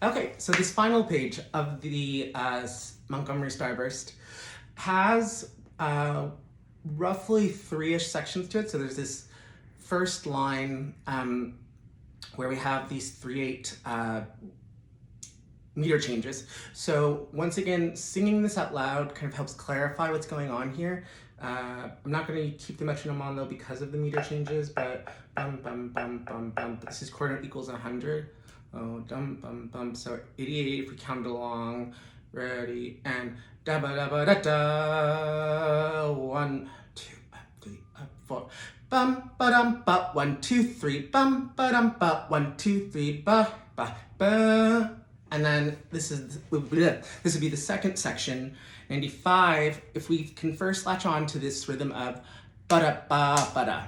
Okay, so this final page of the Montgomery Starburst has roughly 3-ish sections to it. So there's this first line where we have these 3/8 meter changes. So once again, singing this out loud kind of helps clarify what's going on here. I'm not going to keep the metronome on though because of the meter changes, but bum bum bum bum bum. But this is quarter note equals 100. Oh, dum bum bum. So 88 if we count along. Ready and da ba da ba da da. 1, 2, 3, 4. Bum ba dum ba 1, 2, 3. Bum ba dum ba 1, 2, 3. Ba ba ba. And then this would be the second section, 95. If we can first latch on to this rhythm of ba da ba ba da.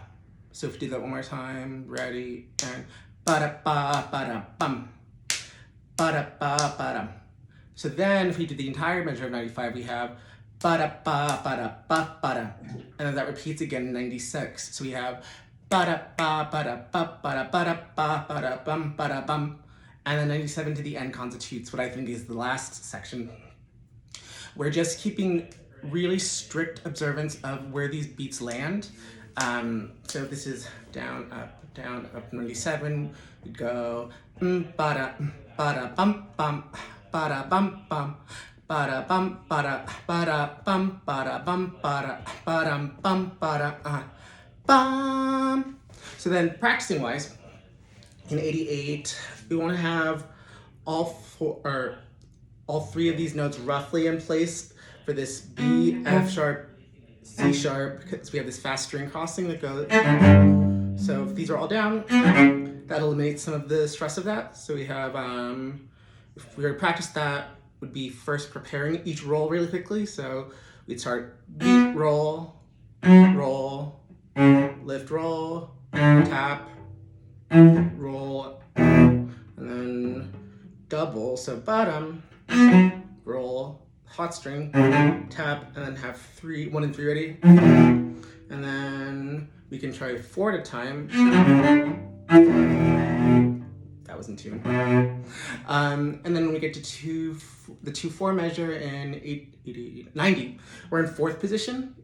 So if we do that one more time, ready and ba da ba ba da bum ba da ba ba da. So then if we do the entire measure of 95, we have ba da ba ba da ba ba da, and then that repeats again in 96. So we have ba da ba ba da ba ba da ba da ba ba da bum ba da bum. And then 97 to the end constitutes what I think is the last section. We're just keeping really strict observance of where these beats land. So this is down, up, 97. We go ba-da, ba-da, bum, bum, ba-da, bum, bum, ba-da, bum, ba-da, ba-da, bum, ba-da, bum, ba-da, ba-dum, bum, ba-da, bum. So then practicing-wise, in 88, we want to have all 3 of these notes roughly in place for this B, F sharp, C sharp, because we have this fast string crossing that goes. So if these are all down, that eliminates some of the stress of that. So we have, if we were to practice that, would be first preparing each roll really quickly. So we'd start beat, roll, roll, lift, roll, tap, roll, and then double. So bottom, roll, hot string, tap, and then have 1 and 3 ready. And then we can try 4 at a time. That was in tune. And then when we get to the 2/4 measure in 90, we're in 4th position.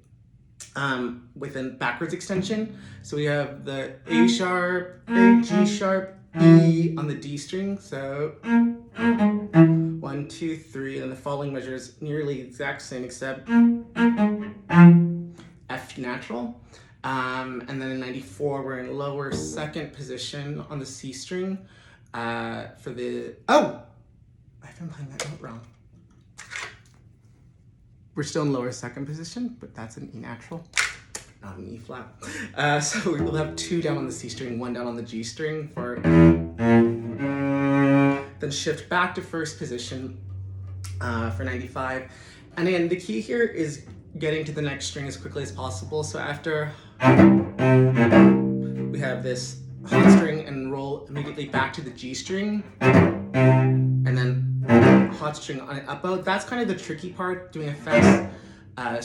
With a backwards extension. So we have the A sharp, A, G sharp, E on the D string. So 1, 2, 3, and the following measure is nearly the exact same except F natural. And then in 94, we're in lower 2nd position on the C string for the, I've been playing that note wrong. We're still in lower 2nd position, but that's an E natural, not an E flat. So we'll have 2 down on the C string, 1 down on the G string for, then shift back to 1st position for 95. And again, the key here is getting to the next string as quickly as possible. So after we have this hot string and roll immediately back to the G string, and then hot string on an up bow. That's kind of the tricky part, doing a fast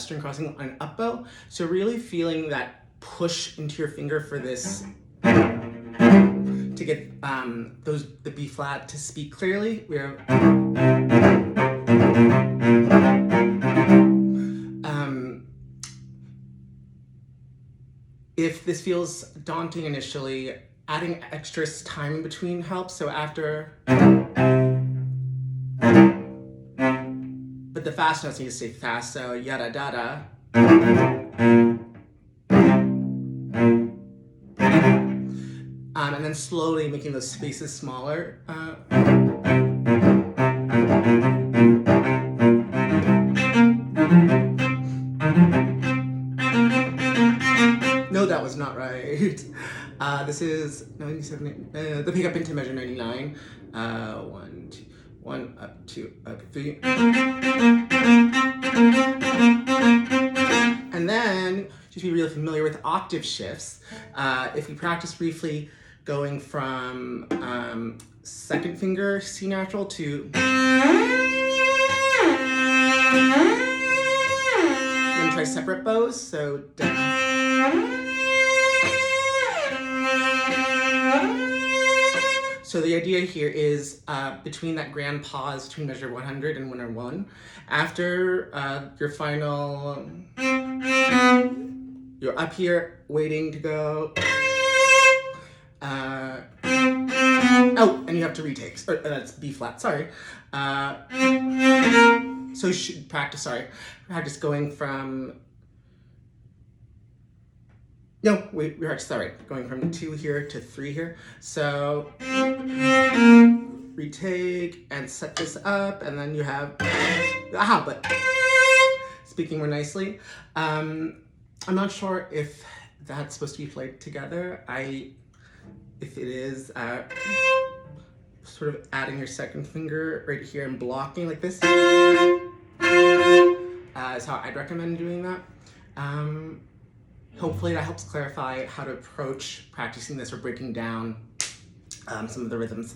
string crossing on an up bow. So really feeling that push into your finger for this to get the B flat to speak clearly. We have if this feels daunting initially, adding extra time in between helps. So after, but the fast notes need to stay fast. So yada da. And then slowly making those spaces smaller. No, that was not right. This is 97, the pickup into measure 99. 1, 2, 1, up, 2, up, 3. And then, just be really familiar with octave shifts. If we practice briefly going from 2nd finger C natural to, then try separate bows. So down. So the idea here is between that grand pause between measure 100 and 101, after your final, you're up here waiting to go. Oh, and you have to retake. Or, that's B flat, sorry. So you should practice going from, no, wait, we practiced that right. Going from 2 here to 3 here. So retake and set this up, and then you have, but speaking more nicely. I'm not sure if that's supposed to be played together. If it is, sort of adding your second finger right here and blocking like this is how I'd recommend doing that. Hopefully that helps clarify how to approach practicing this or breaking down some of the rhythms.